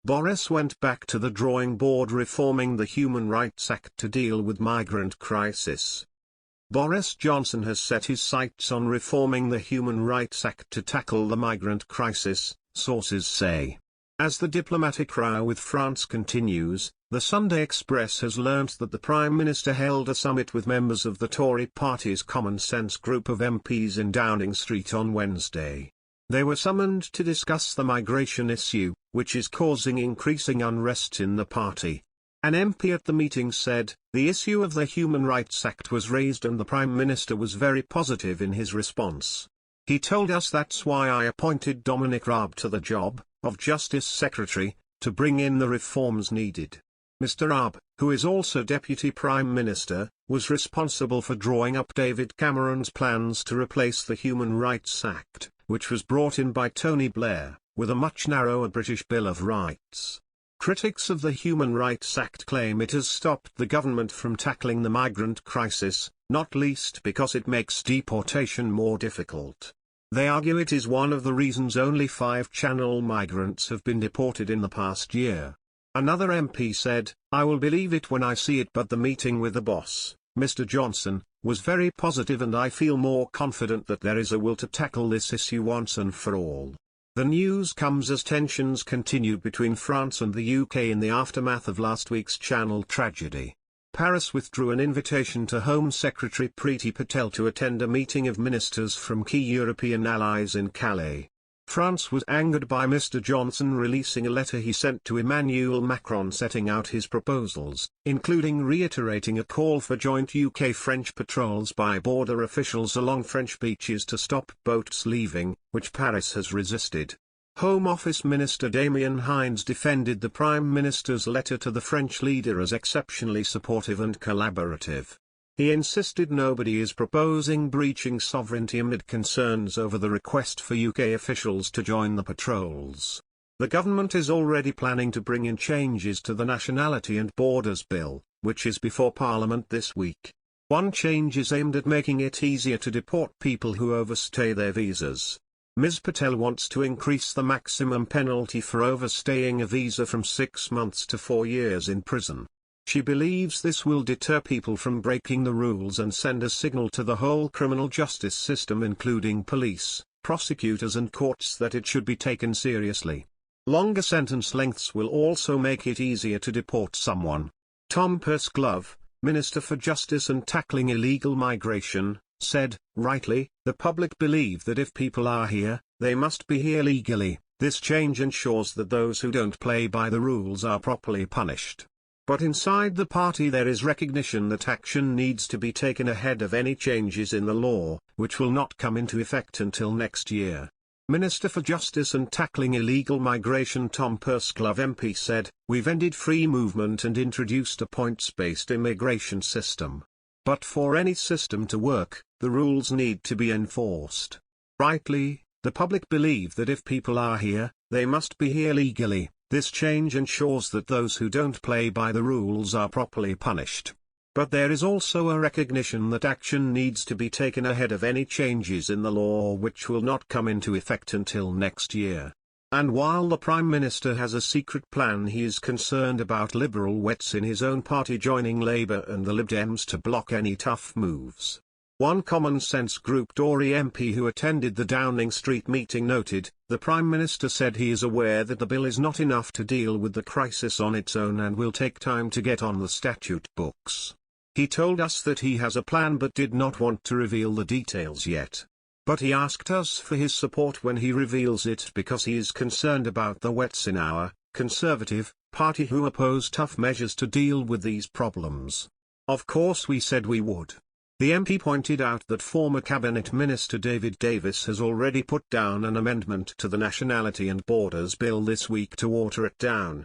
Boris went back to the drawing board reforming the Human Rights Act to deal with migrant crisis. Boris Johnson has set his sights on reforming the Human Rights Act to tackle the migrant crisis, sources say. As the diplomatic row with France continues, the Sunday Express has learnt that the Prime Minister held a summit with members of the Tory party's Common Sense group of MPs in Downing Street on Wednesday. They were summoned to discuss the migration issue, which is causing increasing unrest in the party. An MP at the meeting said, "The issue of the Human Rights Act was raised and the Prime Minister was very positive in his response. He told us that's why I appointed Dominic Raab to the job of Justice Secretary, to bring in the reforms needed." Mr. Raab, who is also Deputy Prime Minister, was responsible for drawing up David Cameron's plans to replace the Human Rights Act, which was brought in by Tony Blair, with a much narrower British Bill of Rights. Critics of the Human Rights Act claim it has stopped the government from tackling the migrant crisis, not least because it makes deportation more difficult. They argue it is one of the reasons only 5 Channel migrants have been deported in the past year. Another MP said, "I will believe it when I see it, but the meeting with the boss, Mr. Johnson, was very positive and I feel more confident that there is a will to tackle this issue once and for all." The news comes as tensions continued between France and the UK in the aftermath of last week's Channel tragedy. Paris withdrew an invitation to Home Secretary Priti Patel to attend a meeting of ministers from key European allies in Calais. France was angered by Mr. Johnson releasing a letter he sent to Emmanuel Macron setting out his proposals, including reiterating a call for joint UK-French patrols by border officials along French beaches to stop boats leaving, which Paris has resisted. Home Office Minister Damien Hines defended the Prime Minister's letter to the French leader as exceptionally supportive and collaborative. He insisted nobody is proposing breaching sovereignty amid concerns over the request for UK officials to join the patrols. The government is already planning to bring in changes to the Nationality and Borders Bill, which is before Parliament this week. One change is aimed at making it easier to deport people who overstay their visas. Ms. Patel wants to increase the maximum penalty for overstaying a visa from 6 months to 4 years in prison. She believes this will deter people from breaking the rules and send a signal to the whole criminal justice system, including police, prosecutors and courts, that it should be taken seriously. Longer sentence lengths will also make it easier to deport someone. Tom Pursglove, Minister for Justice and Tackling Illegal Migration, said, rightly, "The public believe that if people are here, they must be here legally. This change ensures that those who don't play by the rules are properly punished." But inside the party there is recognition that action needs to be taken ahead of any changes in the law, which will not come into effect until next year. Minister for Justice and Tackling Illegal Migration Tom Pursglove MP said, "We've ended free movement and introduced a points-based immigration system. But for any system to work, the rules need to be enforced. Rightly, the public believe that if people are here, they must be here legally. This change ensures that those who don't play by the rules are properly punished. But there is also a recognition that action needs to be taken ahead of any changes in the law which will not come into effect until next year. And while the Prime Minister has a secret plan, he is concerned about Liberal wets in his own party joining Labour and the Lib Dems to block any tough moves. One Common Sense Group Tory MP who attended the Downing Street meeting noted, "The Prime Minister said he is aware that the bill is not enough to deal with the crisis on its own and will take time to get on the statute books. He told us that he has a plan but did not want to reveal the details yet. But he asked us for his support when he reveals it because he is concerned about the wets in our Conservative Party who oppose tough measures to deal with these problems. Of course we said we would." The MP pointed out that former Cabinet Minister David Davis has already put down an amendment to the Nationality and Borders Bill this week to water it down.